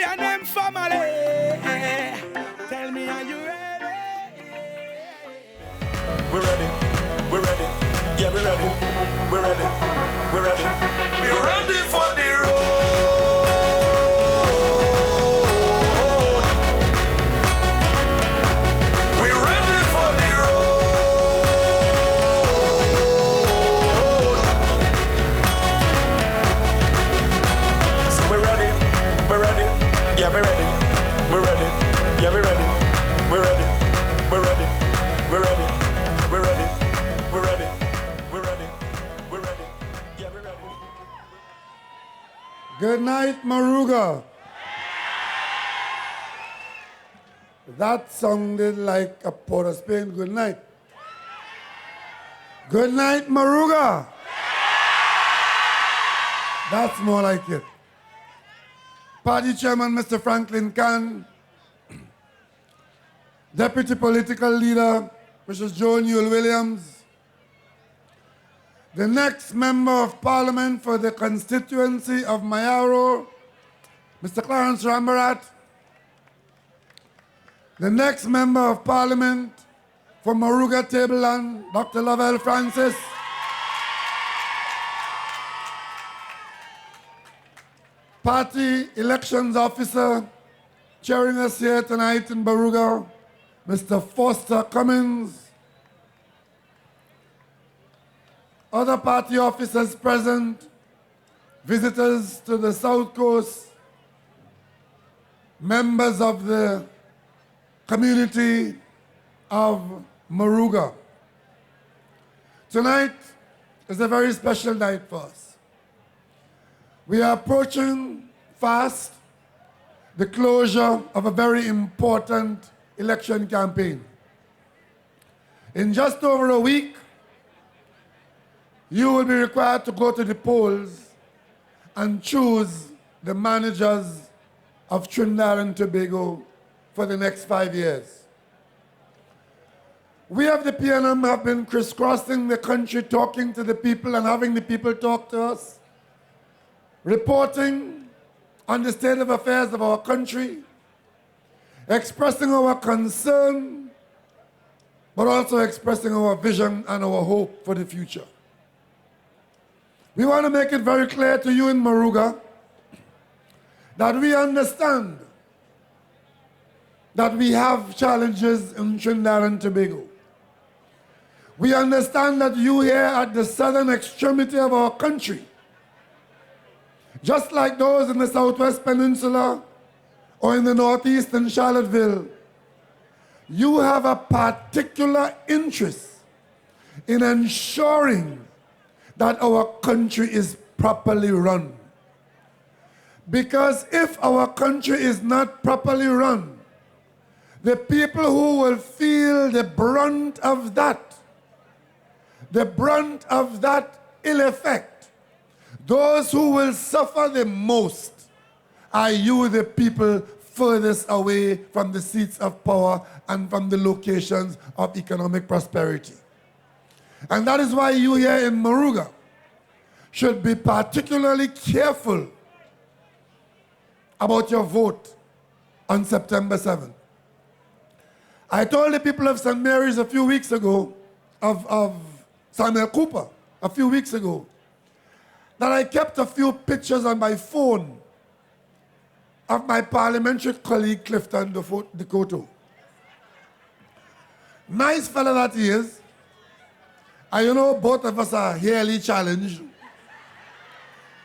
and them family. Tell me, are you ready? We're ready. We're ready. Yeah, we're ready. We're ready. We're ready. We're ready for the road. We're ready for the road. So we're ready. We're ready. Yeah, we're ready. We're ready. Yeah, we're ready. We're ready. We're ready. We're ready. We're ready. We're ready. We're ready. We're ready. Yeah, we're ready. Good night, Moruga. That sounded like a Port of Spain good night. Good night, Moruga. That's more like it. Party Chairman, Mr. Franklin Khan, Deputy Political Leader, Mrs. Joan Yule Williams, the next Member of Parliament for the constituency of Mayaro, Mr. Clarence Rambarat, the next Member of Parliament for Moruga Tableland, Dr. Lovell Francis, Party Elections Officer chairing us here tonight in Moruga, Mr. Foster Cummins, other party officers present, visitors to the South Coast, members of the community of Moruga. Tonight is a very special night for us. We are approaching fast the closure of a very important election campaign. In just over a week, you will be required to go to the polls and choose the managers of Trinidad and Tobago for the next 5 years. We of the PNM have been crisscrossing the country talking to the people and having the people talk to us, reporting on the state of affairs of our country, expressing our concern, but also expressing our vision and our hope for the future. We want to make it very clear to you in Moruga that we understand that we have challenges in Trinidad and Tobago. We understand that you here at the southern extremity of our country, just like those in the Southwest Peninsula or in the Northeast in Charlottesville, you have a particular interest in ensuring that our country is properly run. Because if our country is not properly run, the people who will feel the brunt of that ill effect, those who will suffer the most are you, the people furthest away from the seats of power and from the locations of economic prosperity. And that is why you here in Moruga should be particularly careful about your vote on September 7th. I told the people of St. Mary's a few weeks ago, of Samuel Cooper a few weeks ago, that I kept a few pictures on my phone of my parliamentary colleague Clifton Decoto. Nice fella that he is. And you know, both of us are yearly challenged.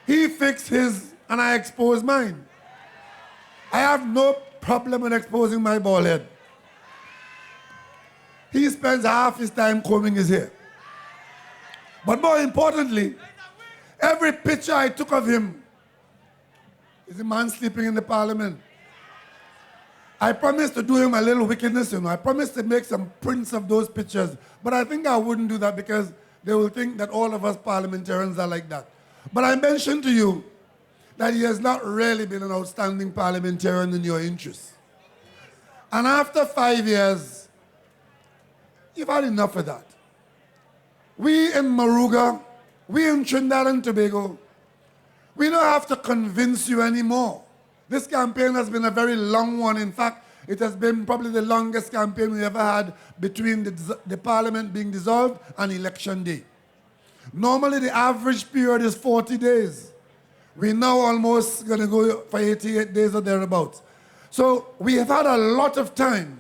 He fixed his and I exposed mine. I have no problem in exposing my bald head. He spends half his time combing his hair. But more importantly, every picture I took of him is a man sleeping in the parliament. I promised to do him a little wickedness, you know. I promised to make some prints of those pictures. But I think I wouldn't do that because they will think that all of us parliamentarians are like that. But I mentioned to you that he has not really been an outstanding parliamentarian in your interest. And after 5 years, you've had enough of that. We in Moruga, we in Trinidad and Tobago, we don't have to convince you anymore This campaign has been a very long one. In fact, it has been probably the longest campaign we ever had between the parliament being dissolved and election day. Normally, the average period is 40 days. We're now almost going to go for 88 days or thereabouts. So we have had a lot of time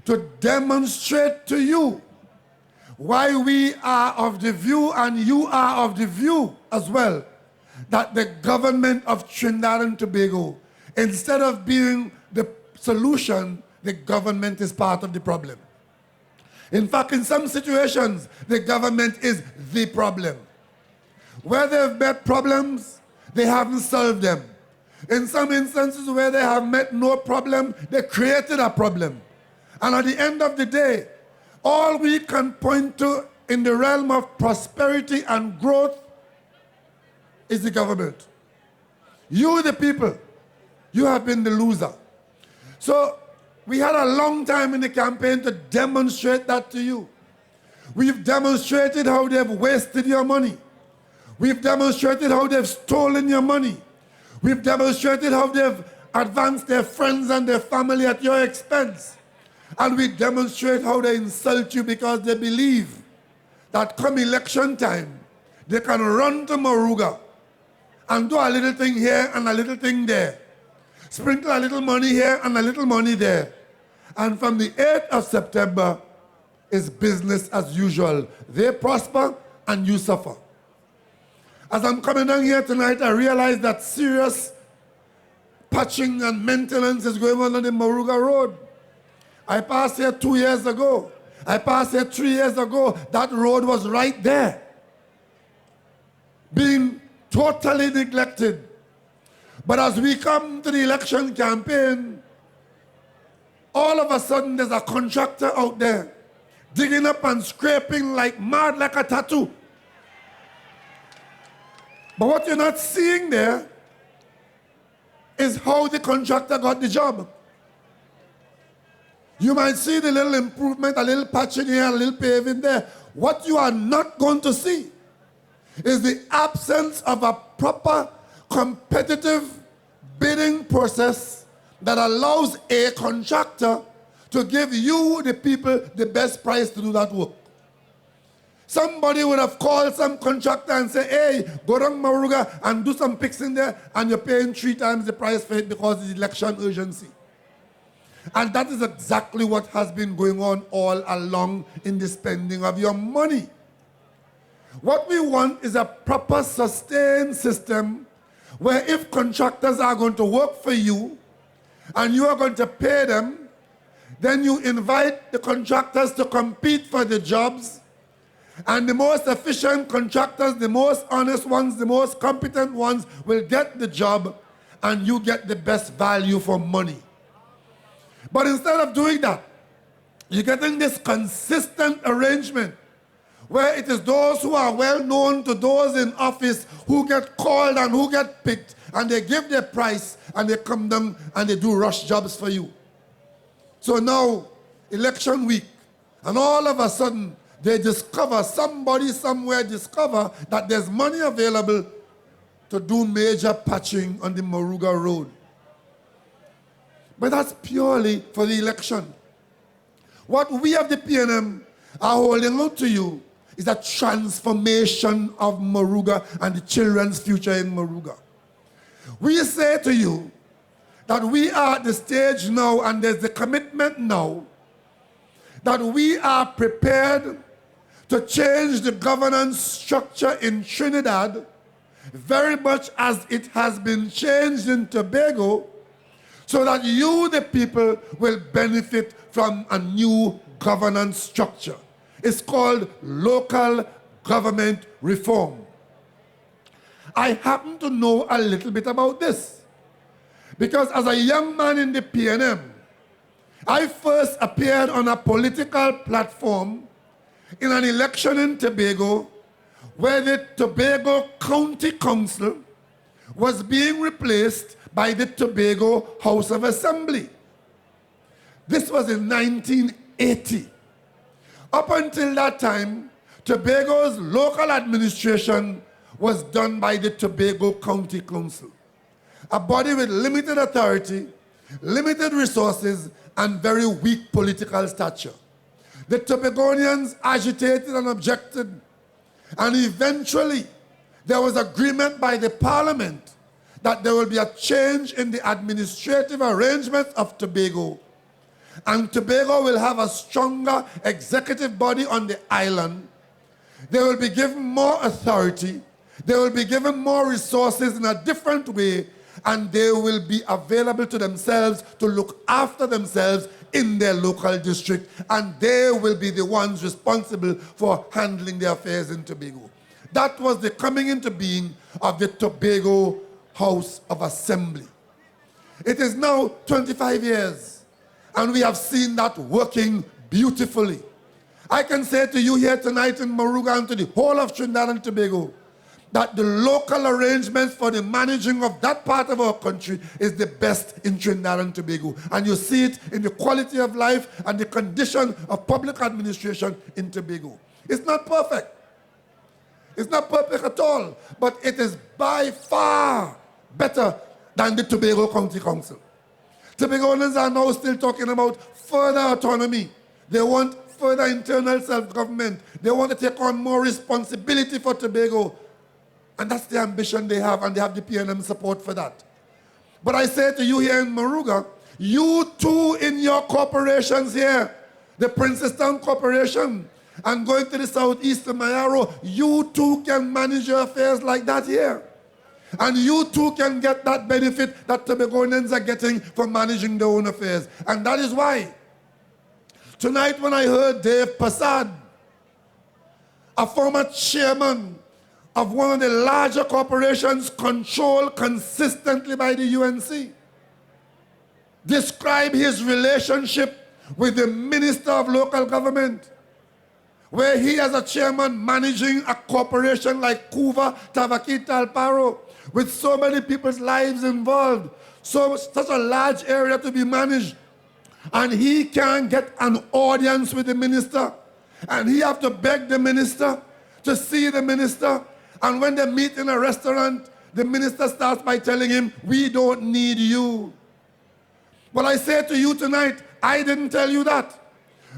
to demonstrate to you why we are of the view, and you are of the view as well, that the government of Trinidad and Tobago, instead of being the solution, the government is part of the problem. In fact, in some situations, the government is the problem. Where they've met problems, they haven't solved them. In some instances where they have met no problem, they created a problem. And at the end of the day, all we can point to in the realm of prosperity and growth is the government. You, the people, you have been the loser. So we had a long time in the campaign to demonstrate that to you. We've demonstrated how they've wasted your money. We've demonstrated how they've stolen your money. We've demonstrated how they've advanced their friends and their family at your expense. And we demonstrate how they insult you because they believe that come election time, they can run to Moruga and do a little thing here and a little thing there. Sprinkle a little money here and a little money there. And from the 8th of September, it's business as usual. They prosper and you suffer. As I'm coming down here tonight, I realize that serious patching and maintenance is going on the Moruga Road. I passed here 2 years ago. I passed here 3 years ago. That road was right there, being totally neglected. But as we come to the election campaign, all of a sudden there's a contractor out there digging up and scraping like mad, like a tattoo. But what you're not seeing there is how the contractor got the job. You might see the little improvement, a little patching here, a little paving there. What you are not going to see is the absence of a proper competitive bidding process that allows a contractor to give you, the people, the best price to do that work. Somebody would have called some contractor and say, hey, go down Moruga and do some fixing there, and you're paying 3 times the price for it because it's election urgency. And that is exactly what has been going on all along in the spending of your money. What we want is a proper sustained system where if contractors are going to work for you and you are going to pay them, then you invite the contractors to compete for the jobs, and the most efficient contractors, the most honest ones, the most competent ones will get the job, and you get the best value for money. But instead of doing that, you're getting this consistent arrangement where it is those who are well known to those in office who get called and who get picked, and they give their price and they come down and they do rush jobs for you. So now, election week, and all of a sudden, they discover, somebody somewhere discover that there's money available to do major patching on the Moruga Road. But that's purely for the election. What we of the PNM are holding out to you is a transformation of Moruga and the children's future in Moruga. We say to you that we are at the stage now, and there's the commitment now, that we are prepared to change the governance structure in Trinidad very much as it has been changed in Tobago, so that you, the people, will benefit from a new governance structure. It's called local government reform. I happen to know a little bit about this because as a young man in the PNM, I first appeared on a political platform in an election in Tobago where the Tobago County Council was being replaced by the Tobago House of Assembly. This was in 1980. Up until that time, Tobago's local administration was done by the Tobago County Council. a body with limited authority, limited resources, and very weak political stature. The Tobagonians agitated and objected, and eventually there was agreement by the parliament that there will be a change in the administrative arrangements of Tobago, and Tobago will have a stronger executive body on the island. They will be given more authority, they will be given more resources in a different way, and they will be available to themselves to look after themselves in their local district, and they will be the ones responsible for handling the affairs in Tobago. That was the coming into being of the Tobago House of Assembly. It is now 25 years, and we have seen that working beautifully. I can say to you here tonight in Moruga and to the whole of Trinidad and Tobago that the local arrangements for the managing of that part of our country is the best in Trinidad and Tobago. And you see it in the quality of life and the condition of public administration in Tobago. It's not perfect. It's not perfect at all, but it is by far better than the Tobago County Council. Tobagoans are now still talking about further autonomy. They want further internal self-government. They want to take on more responsibility for Tobago. And that's the ambition they have, and they have the PNM support for that. But I say to you here in Moruga, you too in your corporations here, the Princestown Corporation, and going to the southeast of Mayaro, you too can manage your affairs like that here. And you too can get that benefit that Tobagonians are getting from managing their own affairs. And that is why tonight when I heard Dave Passad, a former chairman of one of the larger corporations controlled consistently by the UNC, describe his relationship with the Minister of Local Government, where he as a chairman managing a corporation like Kuva, Tavakita, Alparo, with so many people's lives involved, such a large area to be managed, and he can't get an audience with the minister, and he have to beg the minister to see the minister. And when they meet in a restaurant, the minister starts by telling him, we don't need you. But I say to you tonight, I didn't tell you that.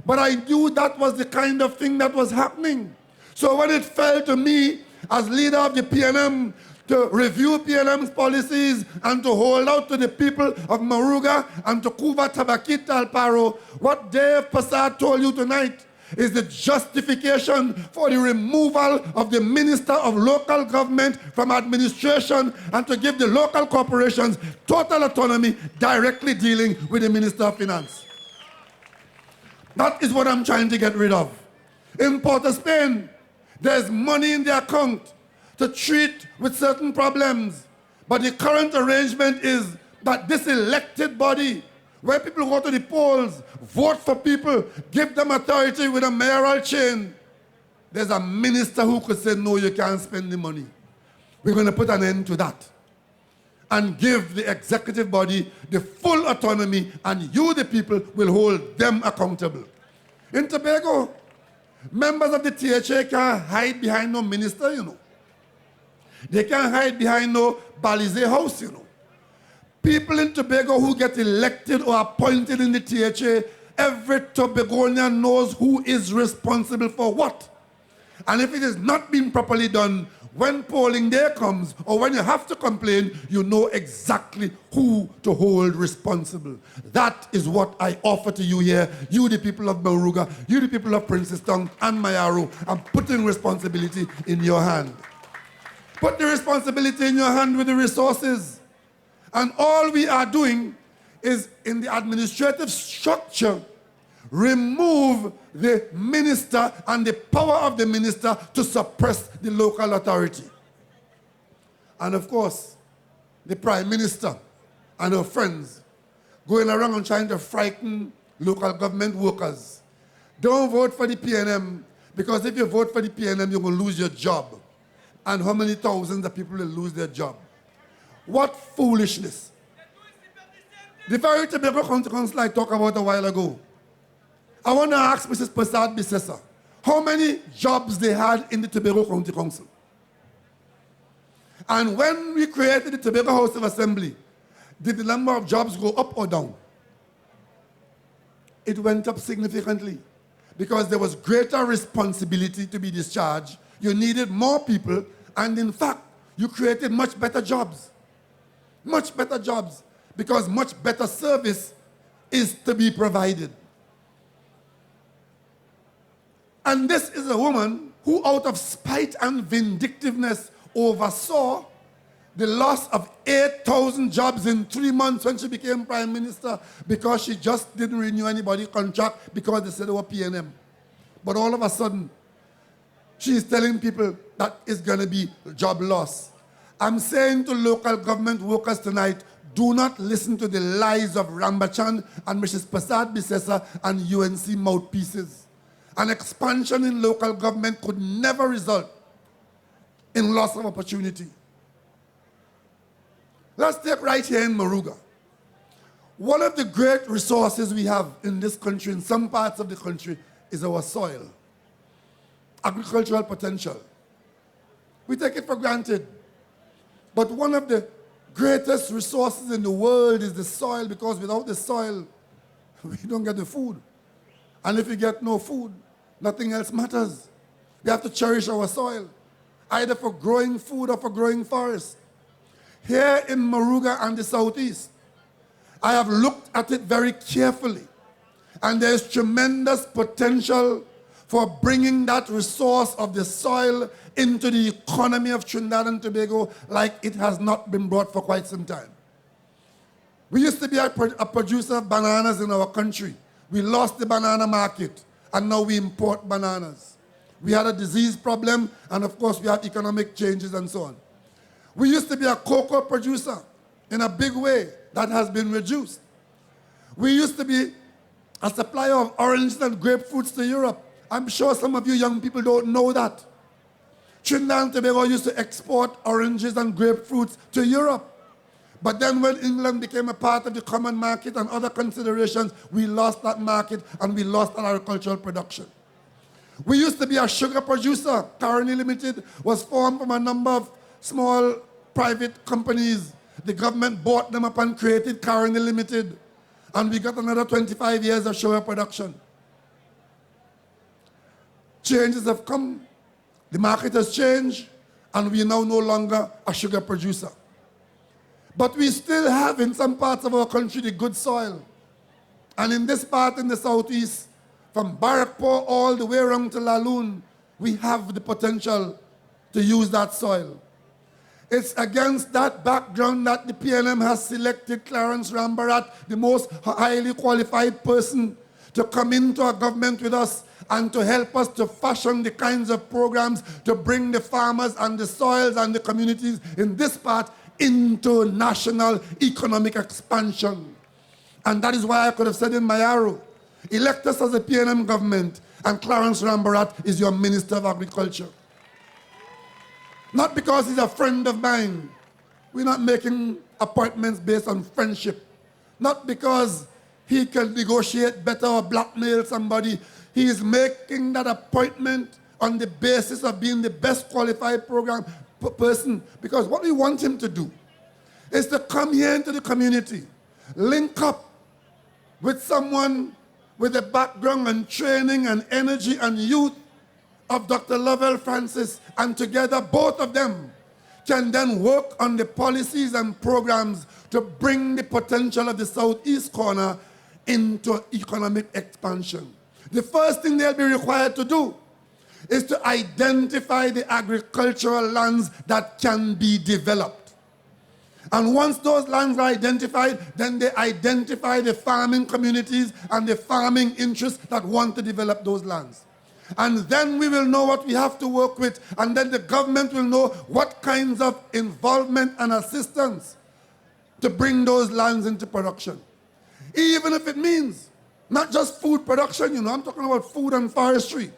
But I knew that was the kind of thing that was happening. So when it fell to me as leader of the PNM to review PNM's policies and to hold out to the people of Moruga and to Kuva, Tabakita, Alparo, what Dave Passad told you tonight is the justification for the removal of the Minister of Local Government from administration and to give the local corporations total autonomy directly dealing with the Minister of Finance. That is what I'm trying to get rid of. In Port of Spain, there's money in the account to treat with certain problems, but the current arrangement is that this elected body, where people go to the polls, vote for people, give them authority with a mayoral chain, there's a minister who could say, no, you can't spend the money. We're going to put an end to that and give the executive body the full autonomy, and you, the people, will hold them accountable. In Tobago, members of the THA can't hide behind no minister, you know. They can't hide behind no Balize house, you know. People in Tobago who get elected or appointed in the THA, every Tobagonian knows who is responsible for what. And if it is not being properly done, when polling day comes or when you have to complain, you know exactly who to hold responsible. That is what I offer to you here, you the people of Moruga, you the people of Princestown and Mayaro. I'm putting responsibility in your hand. Put the responsibility in your hand with the resources. And all we are doing is, in the administrative structure, remove the minister and the power of the minister to suppress the local authority. And of course, the Prime Minister and her friends going around and trying to frighten local government workers. Don't vote for the PNM, because if you vote for the PNM, you're going to lose your job. And how many thousands of people will lose their job? What foolishness. The very Tobago County Council I talked about a while ago, I want to ask Mrs. Passad Bissessa, how many jobs they had in the Tobago County Council? And when we created the Tobago House of Assembly, did the number of jobs go up or down? It went up significantly because there was greater responsibility to be discharged. You needed more people, and in fact, you created much better jobs. Much better jobs, because much better service is to be provided. And this is a woman who, out of spite and vindictiveness, oversaw the loss of 8,000 jobs in 3 months when she became Prime Minister because she just didn't renew anybody's contract because they said they were PNM. But all of a sudden, she's telling people that it's going to be job loss. I'm saying to local government workers tonight, do not listen to the lies of Rambachan and Mrs. Prasad Bisesa and UNC mouthpieces. An expansion in local government could never result in loss of opportunity. Let's take right here in Moruga. One of the great resources we have in this country, in some parts of the country, is our soil. Agricultural potential. We take it for granted. But one of the greatest resources in the world is the soil, because without the soil, we don't get the food. And if we get no food, nothing else matters. We have to cherish our soil, either for growing food or for growing forests. Here in Moruga and the southeast, I have looked at it very carefully, and there's tremendous potential for bringing that resource of the soil into the economy of Trinidad and Tobago like it has not been brought for quite some time. We used to be a producer of bananas in our country. We lost the banana market, and now we import bananas. We had a disease problem, and of course we have economic changes and so on. We used to be a cocoa producer in a big way. That has been reduced. We used to be a supplier of oranges and grapefruits to Europe. I'm sure some of you young people don't know that. Trinidad and Tobago used to export oranges and grapefruits to Europe. But then when England became a part of the common market and other considerations, we lost that market and we lost our agricultural production. We used to be a sugar producer. Caroni Limited was formed from a number of small private companies. The government bought them up and created Caroni Limited. And we got another 25 years of sugar production. Changes have come. The market has changed, and we are now no longer a sugar producer. But we still have in some parts of our country the good soil. And in this part in the southeast, from Barrackpore all the way around to Laloon, we have the potential to use that soil. It's against that background that the PNM has selected Clarence Rambarat, the most highly qualified person, to come into a government with us and to help us to fashion the kinds of programs to bring the farmers and the soils and the communities in this part into national economic expansion. And that is why I could have said in my arrow, elect us as a PNM government, and Clarence Rambarat is your Minister of Agriculture. Not because he's a friend of mine. We're not making appointments based on friendship. Not because he can negotiate better or blackmail somebody. He is making that appointment on the basis of being the best qualified person. Because what we want him to do is to come here into the community, link up with someone with the background and training and energy and youth of Dr. Lovell Francis, and together both of them can then work on the policies and programs to bring the potential of the southeast corner into economic expansion. The first thing they'll be required to do is to identify the agricultural lands that can be developed. And once those lands are identified, then they identify the farming communities and the farming interests that want to develop those lands. And then we will know what we have to work with, and then the government will know what kinds of involvement and assistance to bring those lands into production. Even if it means not just food production, you know, I'm talking about food and forestry.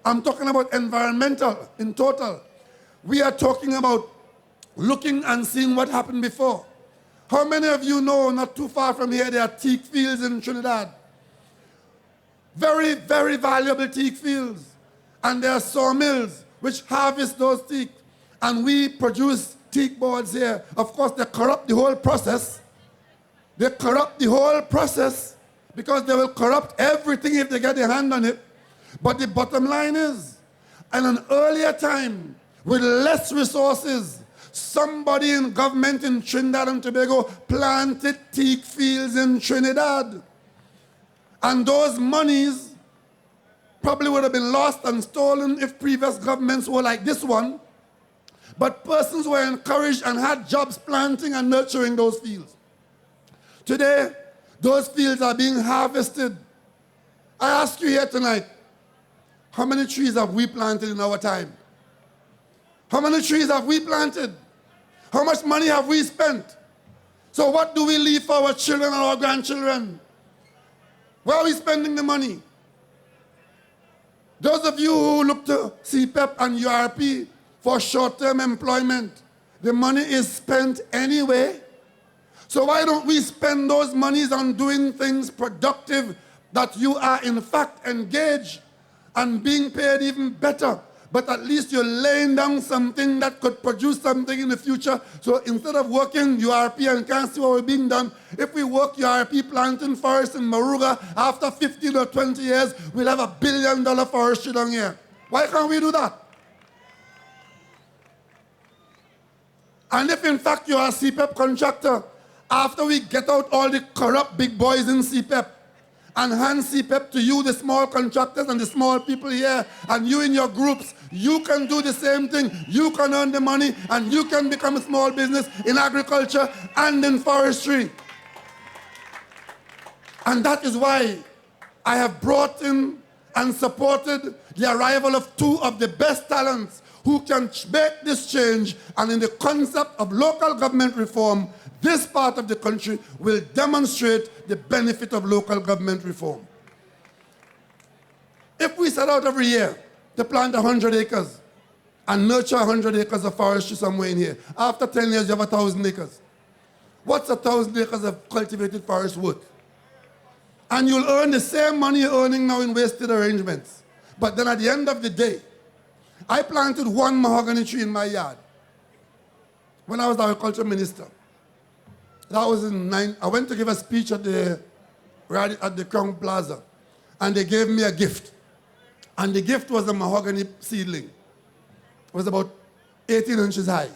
I'm talking about environmental in total. We are talking about looking and seeing what happened before. How many of you know, not too far from here, there are teak fields in Trinidad? Very, very valuable teak fields. And there are sawmills which harvest those teak. And we produce teak boards here. Of course, they corrupt the whole process. They corrupt the whole process because they will corrupt everything if they get their hand on it. But the bottom line is, in an earlier time, with less resources, somebody in government in Trinidad and Tobago planted teak fields in Trinidad. And those monies probably would have been lost and stolen if previous governments were like this one. But persons were encouraged and had jobs planting and nurturing those fields. Today, those fields are being harvested. I ask you here tonight, how many trees have we planted in our time? How many trees have we planted? How much money have we spent? So what do we leave for our children and our grandchildren? Where are we spending the money? Those of you who look to CPEP and URP for short-term employment, the money is spent anyway. So why don't we spend those monies on doing things productive that you are in fact engaged and being paid even better, but at least you're laying down something that could produce something in the future. So instead of working URP and can't see what we're being done, if we work URP planting forests in Moruga, after 15 or 20 years, we'll have $1 billion forestry down here. Why can't we do that? And if in fact you are a CPEP contractor, after we get out all the corrupt big boys in CPEP, and hand CPEP to you, the small contractors and the small people here, and you in your groups, you can do the same thing. You can earn the money, and you can become a small business in agriculture and in forestry. And that is why I have brought in and supported the arrival of two of the best talents who can make this change. And in the concept of local government reform, this part of the country will demonstrate the benefit of local government reform. If we set out every year to plant 100 acres and nurture 100 acres of forestry somewhere in here, after 10 years you have 1,000 acres. What's 1,000 acres of cultivated forest worth? And you'll earn the same money you're earning now in wasted arrangements. But then at the end of the day, I planted one mahogany tree in my yard when I was the agriculture minister. That was I went to give a speech at the Crown Plaza, and they gave me a gift. And the gift was a mahogany seedling. It was about 18 inches high.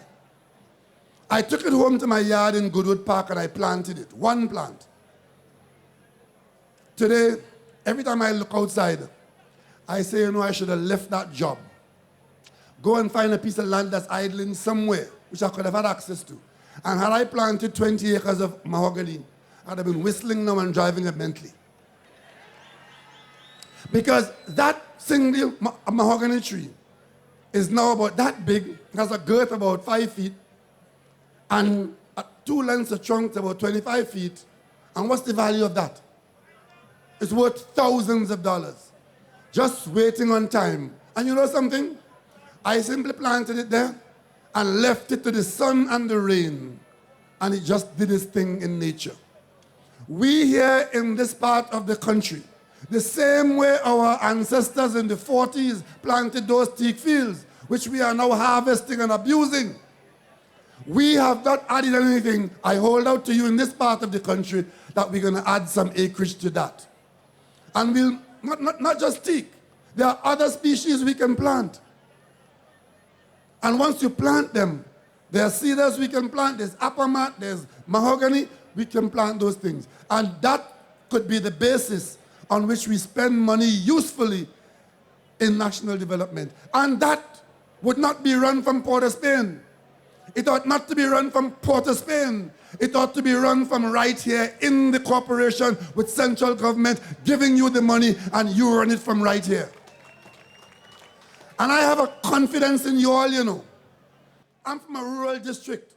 I took it home to my yard in Goodwood Park and I planted it, one plant. Today, every time I look outside, I say, you know, I should have left that job. Go and find a piece of land that's idling somewhere, which I could have had access to. And had I planted 20 acres of mahogany, I'd have been whistling now and driving a Bentley. Because that single mahogany tree is now about that big, has a girth of about 5 feet, and 2 lengths of trunk about 25 feet. And what's the value of that? It's worth thousands of dollars, just waiting on time. And you know something? I simply planted it there and left it to the sun and the rain, and it just did its thing in nature. We here in this part of the country, the same way our ancestors in the 40s planted those teak fields, which we are now harvesting and abusing, we have not added anything. I hold out to you in this part of the country that we're going to add some acreage to that. And we'll, not just teak, there are other species we can plant. And once you plant them, there are cedars we can plant, there's apamat, there's mahogany, we can plant those things. And that could be the basis on which we spend money usefully in national development. And that would not be run from Port of Spain. It ought not to be run from Port of Spain. It ought to be run from right here in the corporation with central government giving you the money and you run it from right here. And I have a confidence in you all, you know. I'm from a rural district.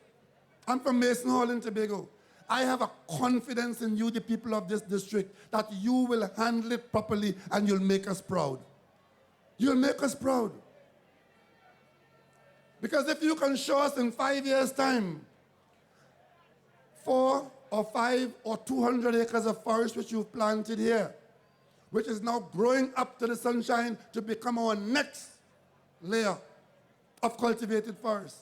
I'm from Mason Hall in Tobago. I have a confidence in you, the people of this district, that you will handle it properly and you'll make us proud. You'll make us proud. Because if you can show us in 5 years' time 4 or 5 or 200 acres of forest which you've planted here, which is now growing up to the sunshine to become our next layer of cultivated forest.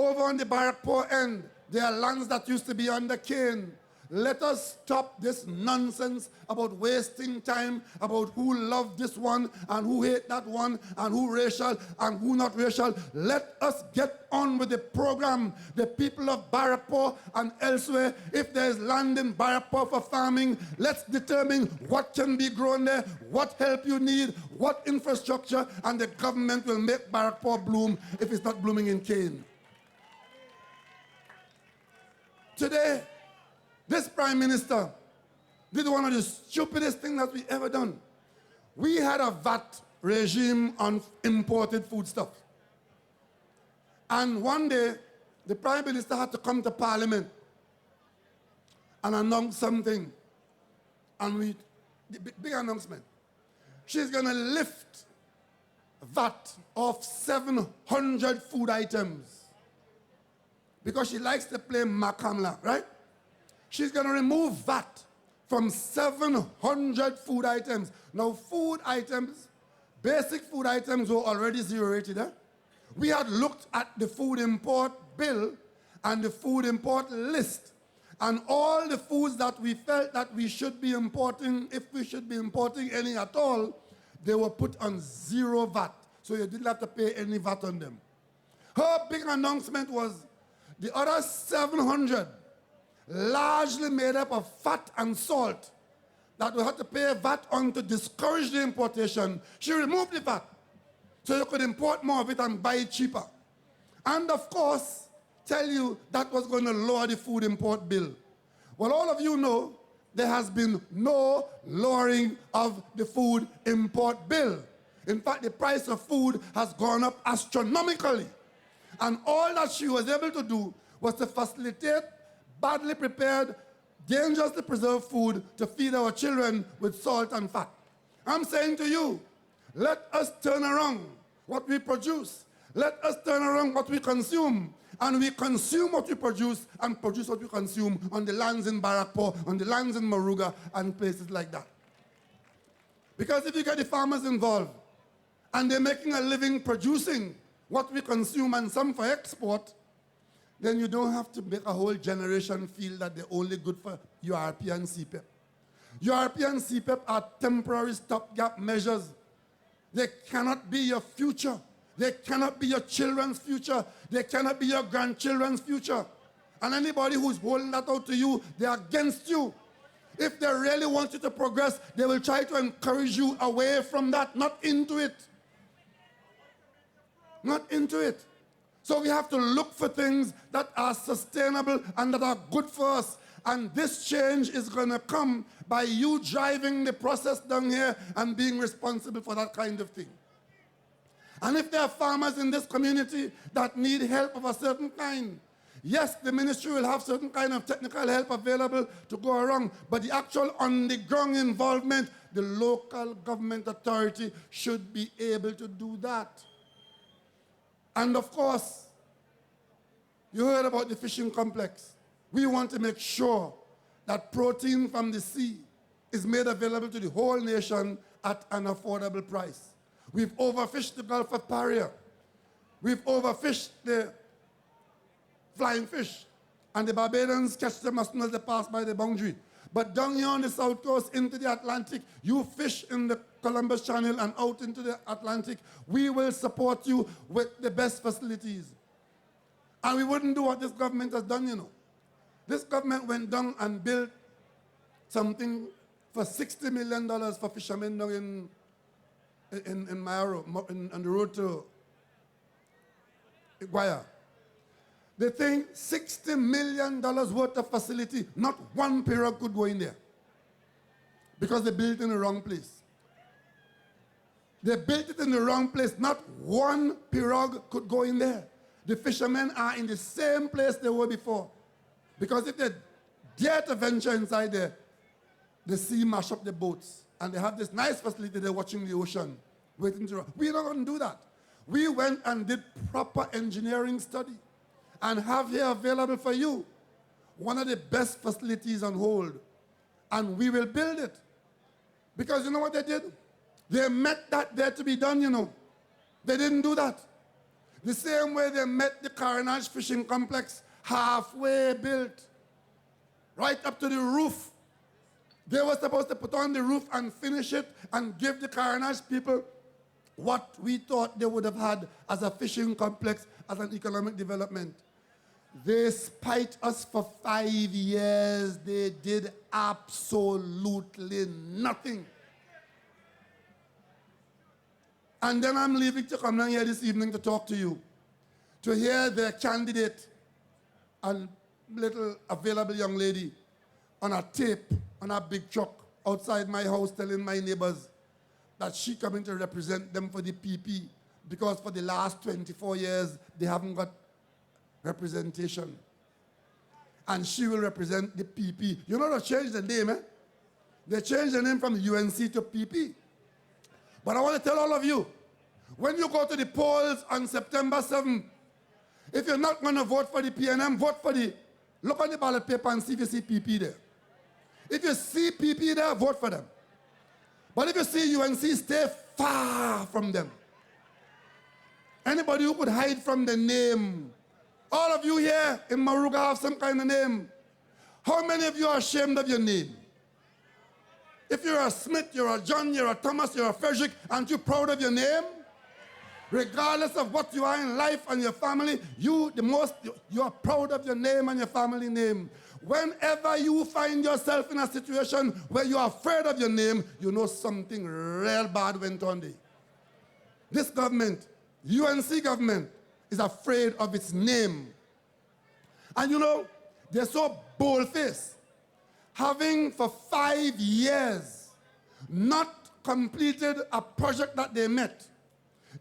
Over on the Barrackpore end, there are lands that used to be under cane. Let us stop this nonsense about wasting time, about who loved this one and who hate that one and who racial and who not racial. Let us get on with the program. The people of Barrackpore and elsewhere, if there is land in Barrackpore for farming, let's determine what can be grown there, what help you need, what infrastructure, and the government will make Barrackpore bloom if it's not blooming in cane. Today, this Prime Minister did one of the stupidest things that we ever done. We had a VAT regime on imported foodstuffs. And one day, the Prime Minister had to come to Parliament and announce something. And the big announcement. She's going to lift VAT off 700 food items. Because she likes to play Makamla, right? She's going to remove VAT from 700 food items. Now, food items, basic food items were already zero-rated. We had looked at the food import bill and the food import list, and all the foods that we felt that we should be importing, if we should be importing any at all, they were put on zero VAT. So you didn't have to pay any VAT on them. Her big announcement was the other 700, largely made up of fat and salt, that we had to pay VAT on to discourage the importation. She removed the VAT so you could import more of it and buy it cheaper. And of course, tell you that was going to lower the food import bill. Well, all of you know there has been no lowering of the food import bill. In fact, the price of food has gone up astronomically. And all that she was able to do was to facilitate badly prepared, dangerously preserved food to feed our children with salt and fat. I'm saying to you, let us turn around what we produce. Let us turn around what we consume. And we consume what we produce and produce what we consume on the lands in Barrackpore, on the lands in Moruga, and places like that. Because if you get the farmers involved, and they're making a living producing what we consume and some for export, then you don't have to make a whole generation feel that they're only good for URP and CPEP. URP and CPEP are temporary stopgap measures. They cannot be your future. They cannot be your children's future. They cannot be your grandchildren's future. And anybody who's holding that out to you, they're against you. If they really want you to progress, they will try to encourage you away from that, not into it. Not into it. So we have to look for things that are sustainable and that are good for us. And this change is going to come by you driving the process down here and being responsible for that kind of thing. And if there are farmers in this community that need help of a certain kind, yes, the ministry will have certain kind of technical help available to go around, but the actual on-the-ground involvement, the local government authority should be able to do that. And of course, you heard about the fishing complex. We want to make sure that protein from the sea is made available to the whole nation at an affordable price. We've overfished the Gulf of Paria. We've overfished the flying fish. And the Barbadians catch them as soon as they pass by the boundary. But down here on the south coast into the Atlantic, you fish in the Columbus Channel and out into the Atlantic. We will support you with the best facilities. And we wouldn't do what this government has done, you know. This government went down and built something for $60 million for fishermen down in Mayaro, on the road to Iguaya. They think $60 million worth of facility, not one pirogue could go in there. Because they built it in the wrong place. They built it in the wrong place. Not one pirogue could go in there. The fishermen are in the same place they were before. Because if they dare to venture inside there, the sea mash up the boats. And they have this nice facility, they're watching the ocean, waiting to run. We're not going to do that. We went and did proper engineering study and have here available for you one of the best facilities on hold. And we will build it. Because you know what they did? They met that there to be done, you know. They didn't do that. The same way they met the Carnage Fishing Complex, halfway built, right up to the roof. They were supposed to put on the roof and finish it and give the Carnage people what we thought they would have had as a fishing complex, as an economic development. They spite us for 5 years. They did absolutely nothing. And then I'm leaving to come down here this evening to talk to you, to hear their candidate and little available young lady on a tape, on a big truck outside my house telling my neighbors that she coming to represent them for the PP because for the last 24 years they haven't got representation. And she will represent the PP. You know they changed the name, eh? They changed the name from UNC to PP. But I want to tell all of you, when you go to the polls on September 7th, if you're not going to vote for the PNM, vote for the, look on the ballot paper and see if you see PP there. If you see PP there, vote for them. But if you see UNC, stay far from them. Anybody who could hide from the name, all of you here in Moruga have some kind of name. How many of you are ashamed of your name? If you're a Smith, you're a John, you're a Thomas, you're a Frederick, aren't you proud of your name? Regardless of what you are in life and your family, you are proud of your name and your family name. Whenever you find yourself in a situation where you are afraid of your name, you know something real bad went on there. This government, UNC government, is afraid of its name. And you know, they're so bold-faced. Having for 5 years not completed a project that they met.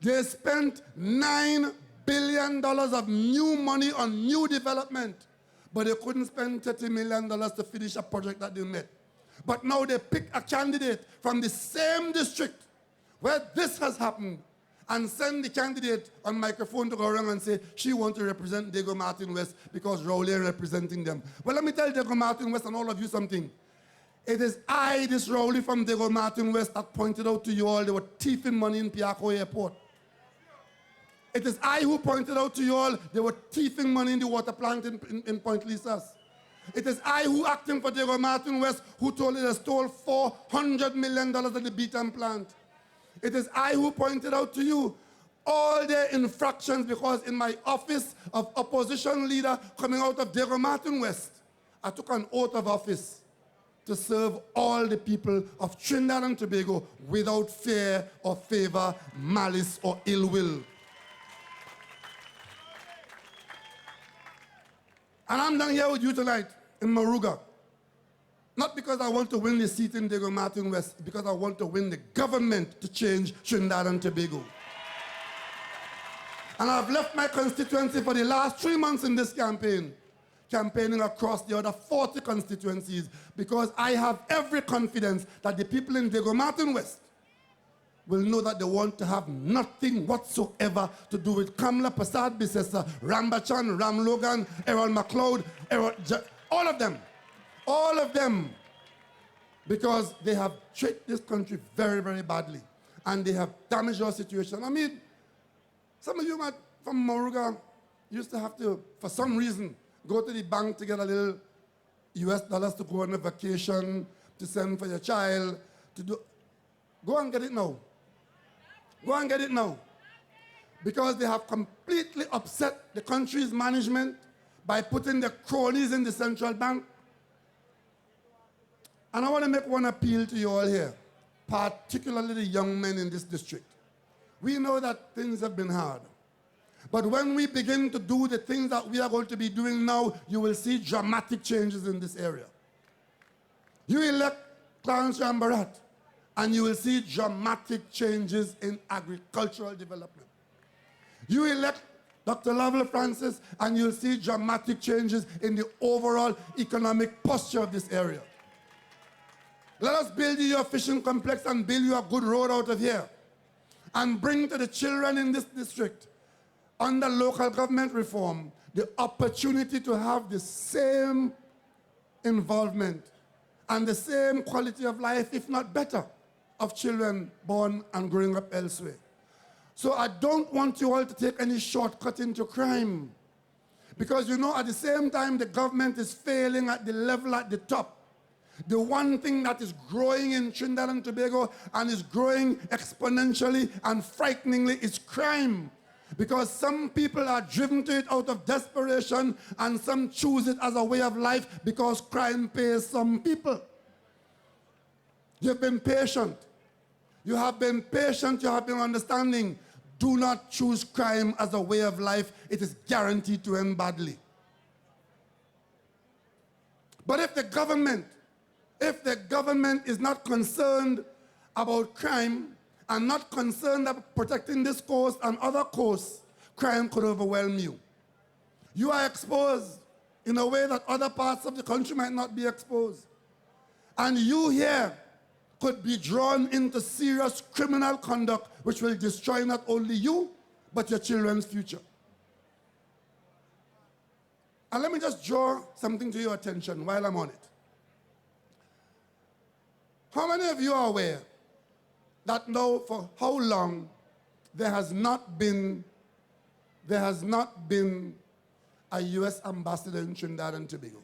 They spent $9 billion of new money on new development, but they couldn't spend $30 million to finish a project that they met. But now they pick a candidate from the same district where this has happened and send the candidate on microphone to go around and say she wants to represent Diego Martin West because Rowley is representing them. Well, let me tell Diego Martin West and all of you something. It is I, this Rowley from Diego Martin West, that pointed out to you all they were thieving money in Piaco Airport. It is I who pointed out to you all they were thieving money in the water plant in Point Lisas. It is I who, acting for Diego Martin West, who told you they stole $400 million at the Beaton plant. It is I who pointed out to you all their infractions because in my office of opposition leader coming out of Diego Martin West, I took an oath of office to serve all the people of Trinidad and Tobago without fear or favor, malice or ill will. And I'm down here with you tonight in Moruga. Not because I want to win the seat in Diego Martin West, because I want to win the government to change Trinidad and Tobago. And I've left my constituency for the last 3 months in this campaign, campaigning across the other 40 constituencies, because I have every confidence that the people in Diego Martin West will know that they want to have nothing whatsoever to do with Kamla Prasad Bisesa, Rambachan, Ram Logan, Errol McLeod, all of them, because they have treated this country very, very badly, and they have damaged our situation. I mean, some of you might, from Moruga used to have to, for some reason, go to the bank to get a little US dollars to go on a vacation, to send for your child, to do. Go and get it now. Go and get it now. Because they have completely upset the country's management by putting the cronies in the central bank. And I want to make one appeal to you all here, particularly the young men in this district. We know that things have been hard. But when we begin to do the things that we are going to be doing now, you will see dramatic changes in this area. You elect Clarence Rambarat, and you will see dramatic changes in agricultural development. You elect Dr. Lovell Francis, and you'll see dramatic changes in the overall economic posture of this area. Let us build you a fishing complex and build you a good road out of here, and bring to the children in this district, under local government reform, the opportunity to have the same involvement and the same quality of life, if not better, of children born and growing up elsewhere. So I don't want you all to take any shortcut into crime. Because you know, at the same time, the government is failing at the level at the top. The one thing that is growing in Trinidad and Tobago and is growing exponentially and frighteningly is crime. Because some people are driven to it out of desperation and some choose it as a way of life because crime pays some people. You've been patient. You have been patient, you have been understanding. Do not choose crime as a way of life. It is guaranteed to end badly. But if the government is not concerned about crime and not concerned about protecting this coast and other coasts, crime could overwhelm you. You are exposed in a way that other parts of the country might not be exposed. And you here could be drawn into serious criminal conduct which will destroy not only you, but your children's future. And let me just draw something to your attention while I'm on it. How many of you are aware that now for how long there has not been a US ambassador in Trinidad and Tobago?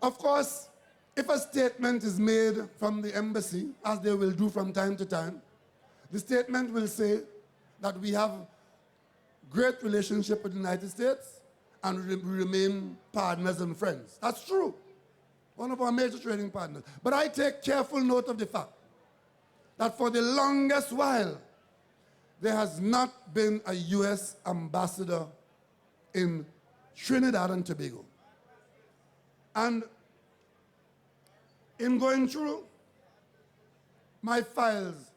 Of course, if a statement is made from the embassy, as they will do from time to time, the statement will say that we have great relationship with the United States and we remain partners and friends. That's true. One of our major trading partners. But I take careful note of the fact that for the longest while, there has not been a US ambassador in Trinidad and Tobago. And in going through my files,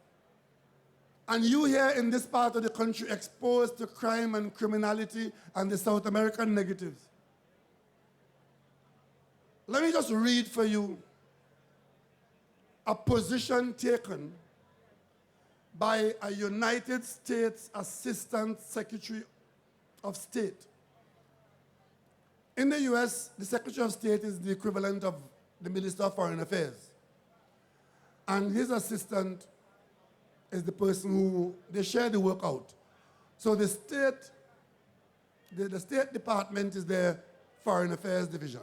and you here in this part of the country exposed to crime and criminality and the South American negatives, let me just read for you a position taken by a United States Assistant Secretary of State. In the US, the Secretary of State is the equivalent of the Minister of Foreign Affairs. And his assistant is the person who, they share the work out. So the State Department is their Foreign Affairs Division.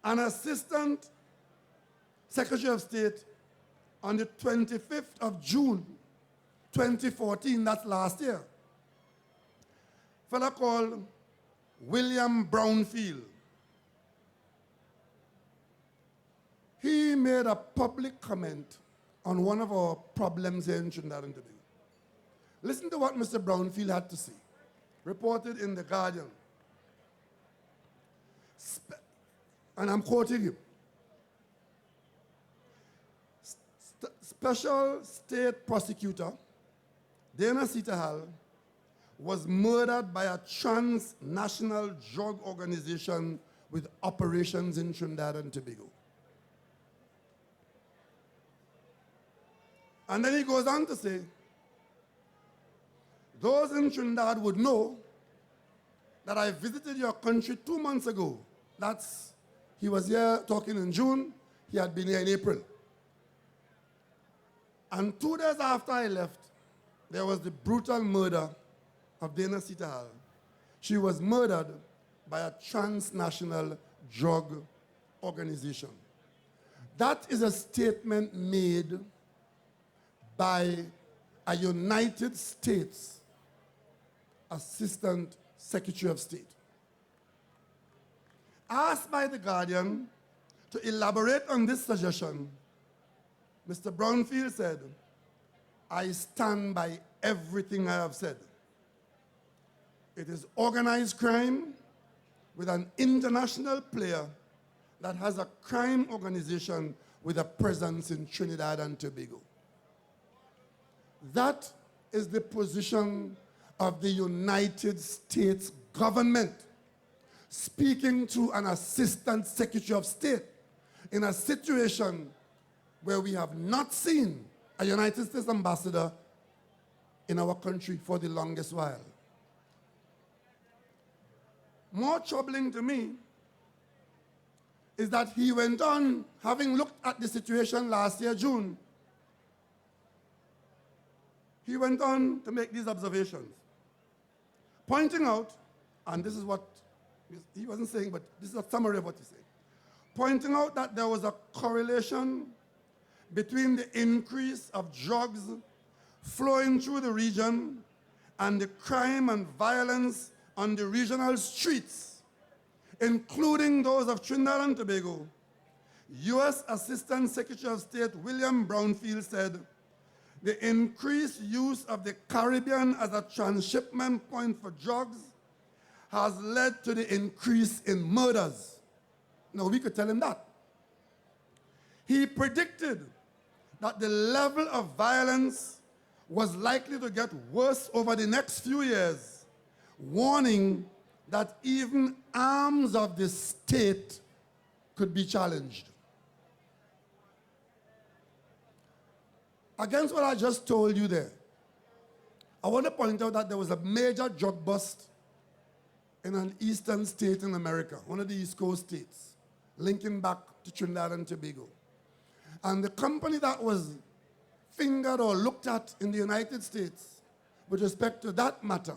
An Assistant Secretary of State on the 25th of June, 2014, that's last year, a fellow called William Brownfield. He made a public comment on one of our problems here in Trinidad and Tobago. Listen to what Mr. Brownfield had to say, reported in The Guardian. And I'm quoting him. Special State Prosecutor Dana Sitahal was murdered by a transnational drug organization with operations in Trinidad and Tobago. And then he goes on to say, those in Trinidad would know that I visited your country 2 months ago. He was here talking in June, he had been here in April. And 2 days after I left, there was the brutal murder of Dana Sitahal. She was murdered by a transnational drug organization. That is a statement made by a United States Assistant Secretary of State. Asked by The Guardian to elaborate on this suggestion, Mr. Brownfield said, I stand by everything I have said. It is organized crime with an international player that has a crime organization with a presence in Trinidad and Tobago. That is the position of the United States government speaking to an Assistant Secretary of State in a situation where we have not seen a United States ambassador in our country for the longest while. More troubling to me is that he went on, having looked at the situation last year, June, he went on to make these observations, pointing out, and this is what he wasn't saying, but this is a summary of what he said, pointing out that there was a correlation between the increase of drugs flowing through the region and the crime and violence on the regional streets, including those of Trinidad and Tobago. U.S. Assistant Secretary of State William Brownfield said, the increased use of the Caribbean as a transshipment point for drugs has led to the increase in murders. Now, we could tell him that. He predicted that the level of violence was likely to get worse over the next few years, warning that even arms of the state could be challenged. Against what I just told you there, I want to point out that there was a major drug bust in an eastern state in America, one of the East Coast states, linking back to Trinidad and Tobago. And the company that was fingered or looked at in the United States with respect to that matter,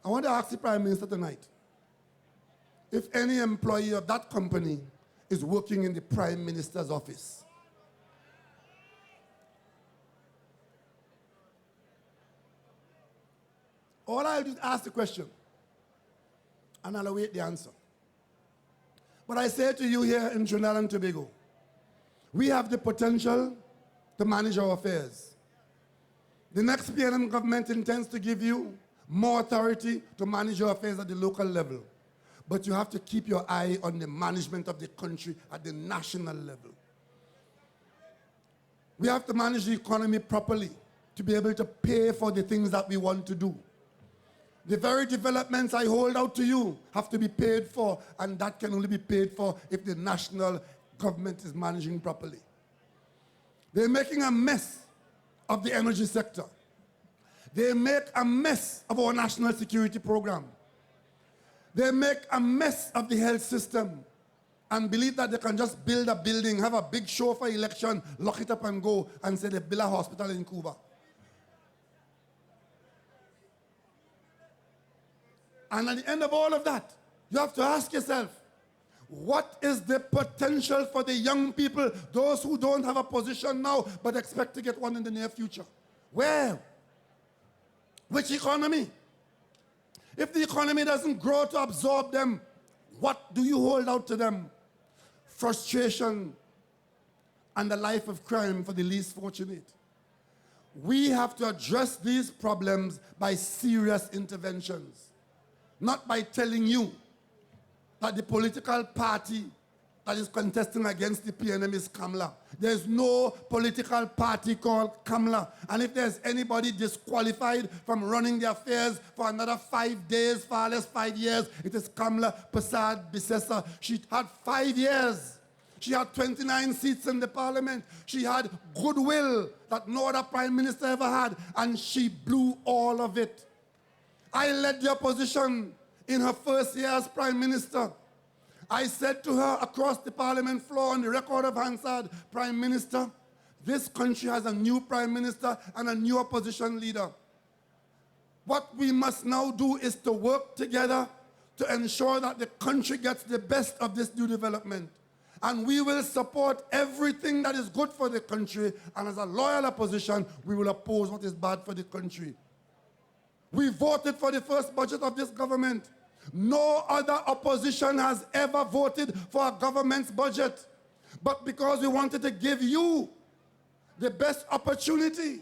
I want to ask the Prime Minister tonight if any employee of that company is working in the Prime Minister's office. All I'll do is ask the question, and I'll await the answer. But I say to you here in Trinidad and Tobago, we have the potential to manage our affairs. The next PNM government intends to give you more authority to manage your affairs at the local level. But you have to keep your eye on the management of the country at the national level. We have to manage the economy properly to be able to pay for the things that we want to do. The very developments I hold out to you have to be paid for, and that can only be paid for if the national government is managing properly. They're making a mess of the energy sector. They make a mess of our national security program. They make a mess of the health system and believe that they can just build a building, have a big show for election, lock it up and go, and say they build a hospital in Cuba. And at the end of all of that, you have to ask yourself, what is the potential for the young people, those who don't have a position now but expect to get one in the near future? Where? Which economy? If the economy doesn't grow to absorb them, what do you hold out to them? Frustration and a life of crime for the least fortunate. We have to address these problems by serious interventions. Not by telling you that the political party that is contesting against the PNM is Kamla. There's no political party called Kamla. And if there's anybody disqualified from running the affairs for another 5 days, far less 5 years, it is Kamla Persad Bissessa. She had 5 years. She had 29 seats in the parliament. She had goodwill that no other prime minister ever had, and she blew all of it. I led the opposition in her first year as prime minister. I said to her across the parliament floor on the record of Hansard, Prime Minister, this country has a new prime minister and a new opposition leader. What we must now do is to work together to ensure that the country gets the best of this new development. And we will support everything that is good for the country, and as a loyal opposition, we will oppose what is bad for the country. We voted for the first budget of this government. No other opposition has ever voted for a government's budget. But because we wanted to give you the best opportunity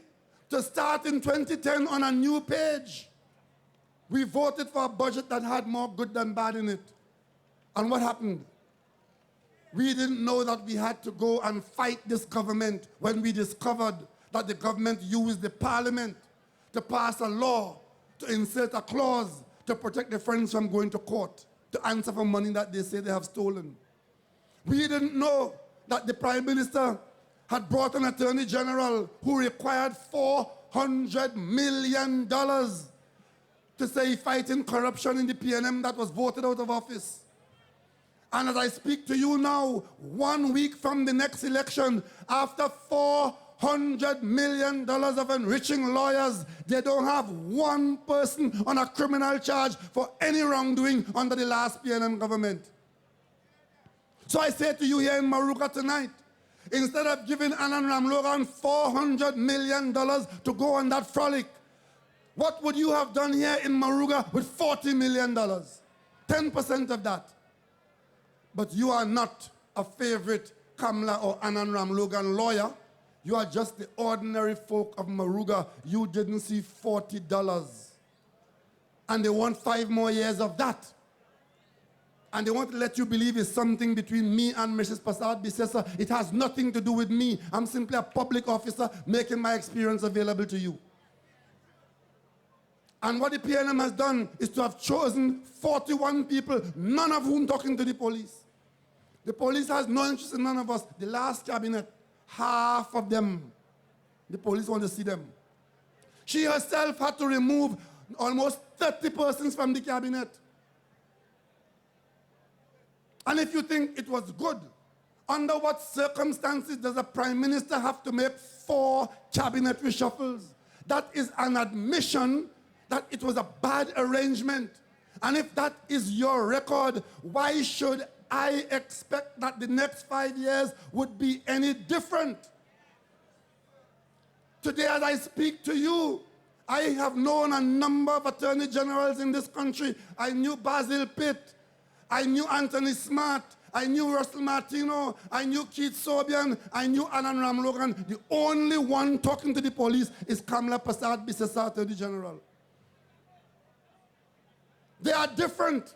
to start in 2010 on a new page, we voted for a budget that had more good than bad in it. And what happened? We didn't know that we had to go and fight this government when we discovered that the government used the parliament to pass a law, to insert a clause to protect the friends from going to court, to answer for money that they say they have stolen. We didn't know that the Prime Minister had brought an Attorney General who required $400 million to say fighting corruption in the PNM that was voted out of office. And as I speak to you now, 1 week from the next election, after $400 million of enriching lawyers. They don't have one person on a criminal charge for any wrongdoing under the last PNM government. So I say to you here in Moruga tonight, instead of giving Anand Ramlogan $400 million to go on that frolic, what would you have done here in Moruga with $40 million? 10% of that. But you are not a favorite Kamla or Anand Ramlogan lawyer. You are just the ordinary folk of Moruga. You didn't see $40. And they want 5 more years of that. And they want to let you believe it's something between me and Mrs. Prasad Bisesa. It has nothing to do with me. I'm simply a public officer making my experience available to you. And what the PNM has done is to have chosen 41 people, none of whom talking to the police. The police has no interest in none of us. The last cabinet, half of them, the police want to see them. She herself had to remove almost 30 persons from the cabinet. And if you think it was good, under what circumstances does a prime minister have to make 4 cabinet reshuffles? That is an admission that it was a bad arrangement. And if that is your record, why should I expect that the next 5 years would be any different? Today, as I speak to you, I have known a number of attorney generals in this country. I knew Basil Pitt. I knew Anthony Smart. I knew Russell Martino. I knew Keith Sobian. I knew Anand Ramlogan. The only one talking to the police is Kamla Prasad Bisesa, Attorney General. They are different.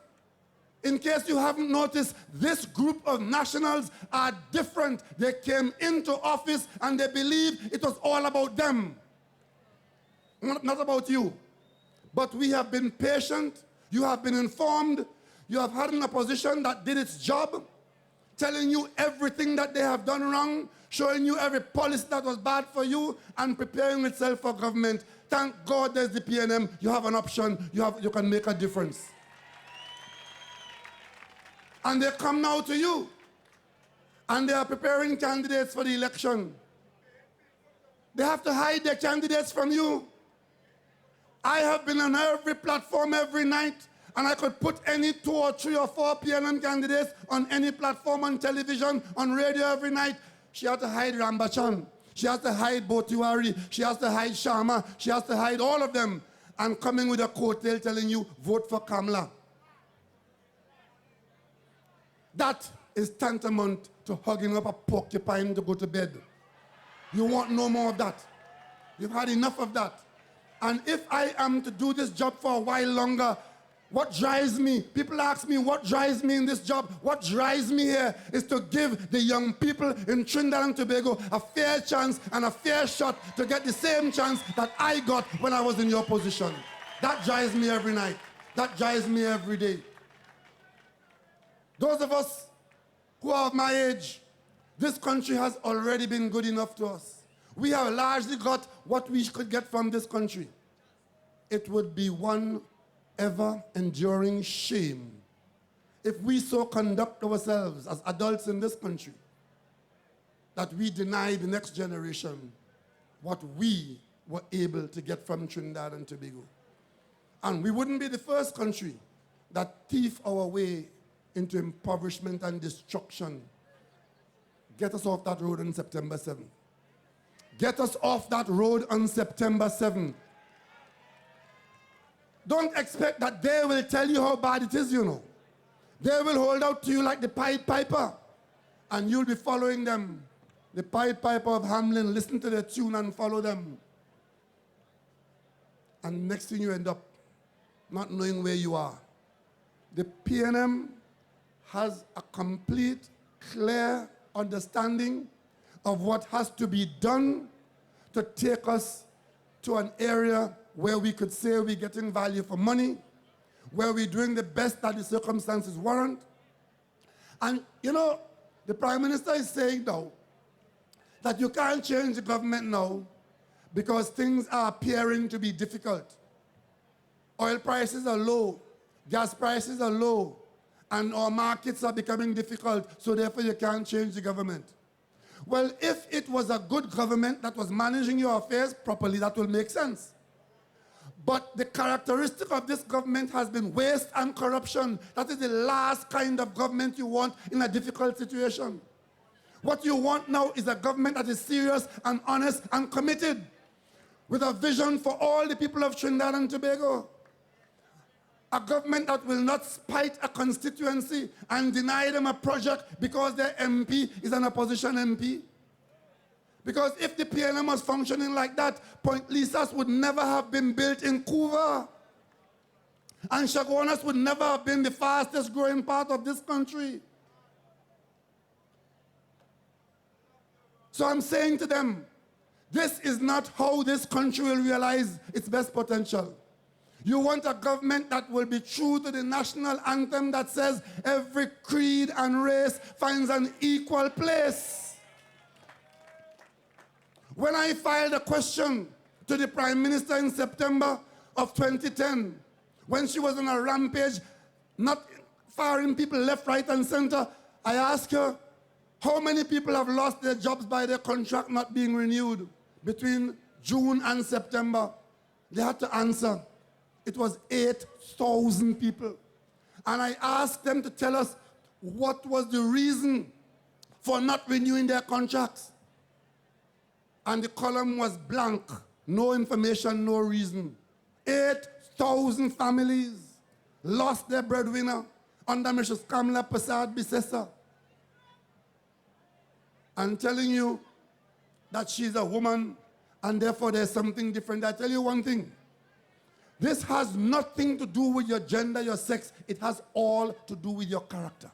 In case you haven't noticed, this group of nationals are different. They came into office and they believed it was all about them. Not about you. But we have been patient. You have been informed. You have had an opposition that did its job, telling you everything that they have done wrong, showing you every policy that was bad for you, and preparing itself for government. Thank God there's the PNM. You have an option. You can make a difference. And they come now to you. And they are preparing candidates for the election. They have to hide their candidates from you. I have been on every platform every night, and I could put any 2 or 3 or 4 PNM candidates on any platform, on television, on radio every night. She has to hide Rambachan. She has to hide Botiwari. She has to hide Sharma. She has to hide all of them. And coming with a coattail telling you, vote for Kamla. That is tantamount to hugging up a porcupine to go to bed. You want no more of that. You've had enough of that. And if I am to do this job for a while longer, what drives me? People ask me what drives me in this job. What drives me here is to give the young people in Trinidad and Tobago a fair chance and a fair shot to get the same chance that I got when I was in your position. That drives me every night. That drives me every day. Those of us who are of my age, this country has already been good enough to us. We have largely got what we could get from this country. It would be one ever-enduring shame if we so conduct ourselves as adults in this country that we deny the next generation what we were able to get from Trinidad and Tobago. And we wouldn't be the first country that thief our way into impoverishment and destruction. Get us off that road on September 7th. Get us off that road on September 7th. Don't expect that they will tell you how bad it is, you know. They will hold out to you like the Pied Piper, and you'll be following them. The Pied Piper of Hamelin, listen to their tune and follow them. And next thing you end up not knowing where you are. The PNM has a complete, clear understanding of what has to be done to take us to an area where we could say we're getting value for money, where we're doing the best that the circumstances warrant. And, you know, the Prime Minister is saying now that you can't change the government now because things are appearing to be difficult. Oil prices are low, gas prices are low, and our markets are becoming difficult, so therefore you can't change the government. Well, if it was a good government that was managing your affairs properly, that will make sense. But the characteristic of this government has been waste and corruption. That is the last kind of government you want in a difficult situation. What you want now is a government that is serious and honest and committed, with a vision for all the people of Trinidad and Tobago. A government that will not spite a constituency and deny them a project because their MP is an opposition MP. Because if the PNM was functioning like that, Point Lisas would never have been built in Couva. And Chaguanas would never have been the fastest growing part of this country. So I'm saying to them, this is not how this country will realize its best potential. You want a government that will be true to the national anthem that says every creed and race finds an equal place. When I filed a question to the Prime Minister in September of 2010, when she was on a rampage, not firing people left, right, and center, I asked her, how many people have lost their jobs by their contract not being renewed between June and September? They had to answer. It was 8,000 people. And I asked them to tell us what was the reason for not renewing their contracts. And the column was blank. No information, no reason. 8,000 families lost their breadwinner under Mrs. Kamla Prasad Bisesa. I'm telling you that she's a woman and therefore there's something different. I tell you one thing. This has nothing to do with your gender, your sex. It has all to do with your character.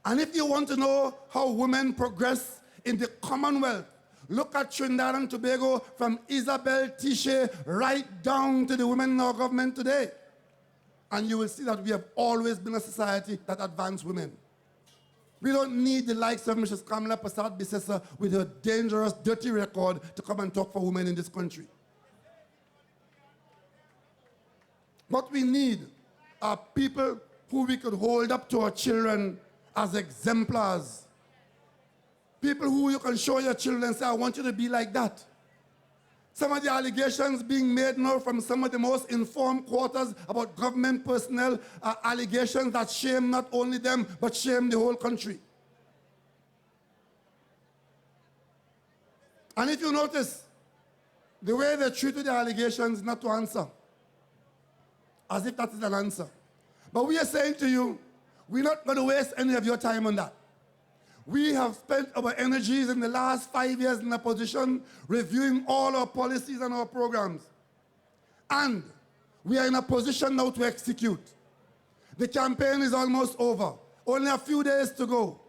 And if you want to know how women progress in the Commonwealth, look at Trinidad and Tobago from Isabel Tische right down to the women in our government today. And you will see that we have always been a society that advances women. We don't need the likes of Mrs. Kamla Prasad Bisesa with her dangerous, dirty record to come and talk for women in this country. What we need are people who we could hold up to our children as exemplars. People who you can show your children and say, I want you to be like that. Some of the allegations being made now from some of the most informed quarters about government personnel are allegations that shame not only them, but shame the whole country. And if you notice, the way they treated the allegations not to answer, as if that is an answer. But we are saying to you, we're not going to waste any of your time on that. We have spent our energies in the last 5 years in opposition reviewing all our policies and our programs. And we are in a position now to execute. The campaign is almost over. Only a few days to go.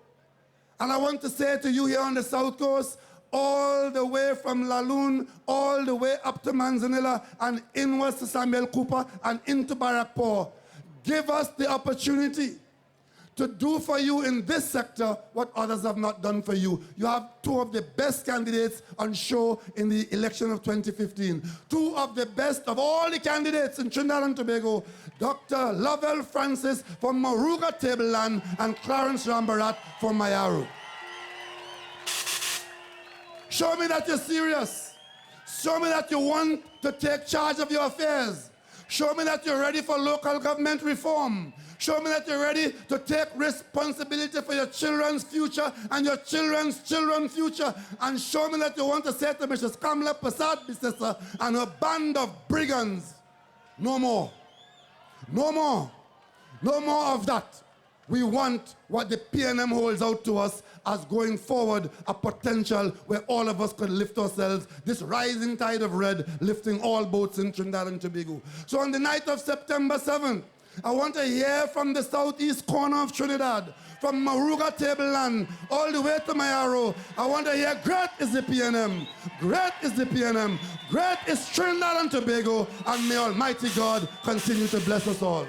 And I want to say to you here on the South Coast, all the way from Laloon, all the way up to Manzanilla, and inwards to Samuel Cooper, and into Barrackpore, give us the opportunity to do for you in this sector what others have not done for you. You have two of the best candidates on show in the election of 2015. Two of the best of all the candidates in Trinidad and Tobago, Dr. Lovell Francis from Moruga Tableland and Clarence Rambarat from Mayaru. Show me that you're serious. Show me that you want to take charge of your affairs. Show me that you're ready for local government reform. Show me that you're ready to take responsibility for your children's future and your children's children's future. And show me that you want to say to Mrs. Kamla Prasad Bisesa and her band of brigands, no more. No more. No more of that. We want what the PNM holds out to us as going forward, a potential where all of us could lift ourselves, this rising tide of red, lifting all boats in Trinidad and Tobago. So on the night of September 7th, I want to hear from the southeast corner of Trinidad, from Moruga Tableland, all the way to Mayaro. I want to hear, great is the PNM, great is the PNM, great is Trinidad and Tobago, and may Almighty God continue to bless us all.